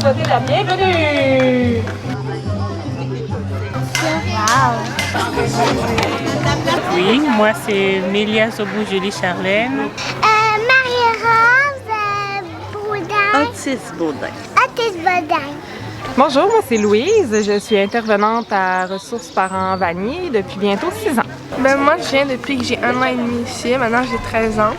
souhaiter la bienvenue. Oui, moi c'est Mélia Zobou-Julie Charlène. Marie-Rose Baudin. Otis Baudin. Otis Baudin. Bonjour, moi c'est Louise. Je suis intervenante à Ressources Parents Vanier depuis bientôt 6 ans. Moi, je viens depuis que j'ai 1 an et demi ici. Maintenant, j'ai 13 ans.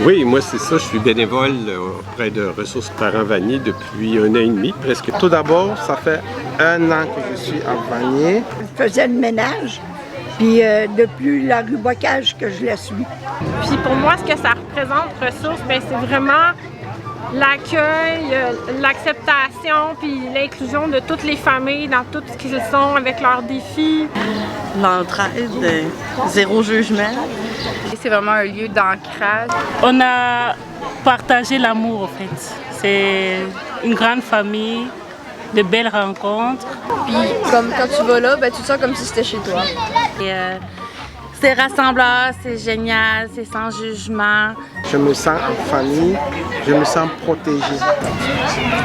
Oui, moi c'est ça, je suis bénévole auprès de Ressources Parents Vanier depuis 1 an et demi, presque. Tout d'abord, ça fait 1 an que je suis à Vanier. Je faisais le ménage, puis depuis la rue Bocage que je la suis. Puis pour moi, ce que ça représente, Ressources, c'est vraiment l'accueil, l'acceptation, puis l'inclusion de toutes les familles dans tout ce qu'ils sont avec leurs défis. L'entraide, zéro jugement. C'est vraiment un lieu d'ancrage. On a partagé l'amour en fait. C'est une grande famille, de belles rencontres. Puis comme quand tu vas là, tu te sens comme si c'était chez toi. C'est rassembleur, c'est génial, c'est sans jugement. Je me sens en famille, je me sens protégée.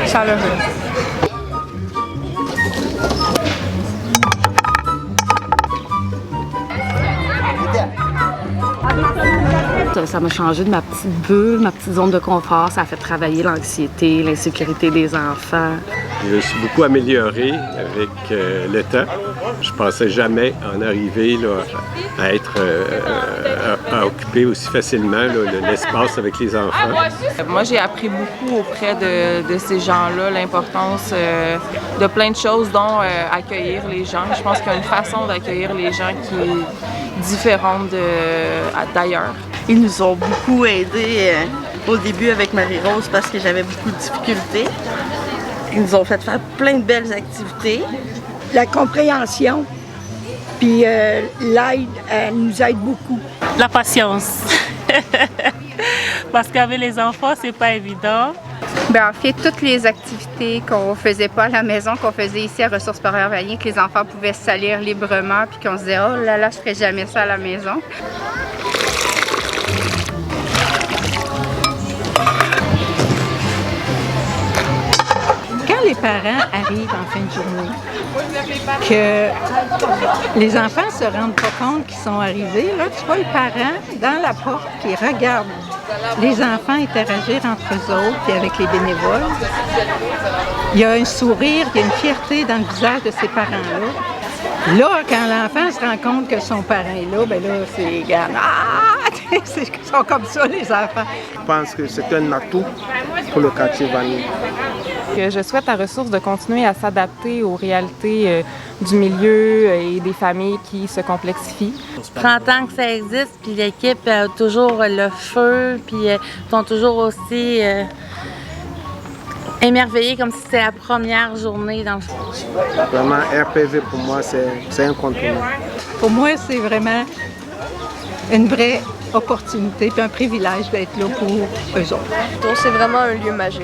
Chaleureux. Ça m'a changé de ma petite bulle, ma petite zone de confort. Ça a fait travailler l'anxiété, l'insécurité des enfants. Je me suis beaucoup amélioré avec le temps. Je pensais jamais en arriver là, à être à occuper aussi facilement l'espace avec les enfants. Moi, j'ai appris beaucoup auprès de ces gens-là, l'importance de plein de choses, dont accueillir les gens. Je pense qu'il y a une façon d'accueillir les gens qui est différente d'ailleurs. Ils nous ont beaucoup aidés au début avec Marie-Rose parce que j'avais beaucoup de difficultés. Ils nous ont fait faire plein de belles activités. La compréhension, puis l'aide, nous aide beaucoup. La patience. Parce qu'avec les enfants, c'est pas évident. En fait, toutes les activités qu'on faisait pas à la maison, qu'on faisait ici à Ressources Parents Vanier, que les enfants pouvaient se salir librement, puis qu'on se disait « Oh là là, je ferais jamais ça à la maison ». Quand les parents arrivent en fin de journée, que les enfants ne se rendent pas compte qu'ils sont arrivés, là, tu vois les parents dans la porte qui regardent les enfants interagir entre eux autres et avec les bénévoles. Il y a un sourire, il y a une fierté dans le visage de ces parents-là. Là, quand l'enfant se rend compte que son parent est là, là, c'est gagnant. Ils sont comme ça, les enfants. Je pense que c'est un atout pour le quartier Vanier. Je souhaite à Ressources de continuer à s'adapter aux réalités du milieu et des familles qui se complexifient. 30 ans que ça existe, puis l'équipe a toujours le feu, puis sont toujours aussi émerveillés comme si c'était la première journée dans le fond. Vraiment, RPV pour moi, c'est incontournable. Pour moi, c'est vraiment une vraie opportunité et un privilège d'être là pour eux autres. Donc, c'est vraiment un lieu magique.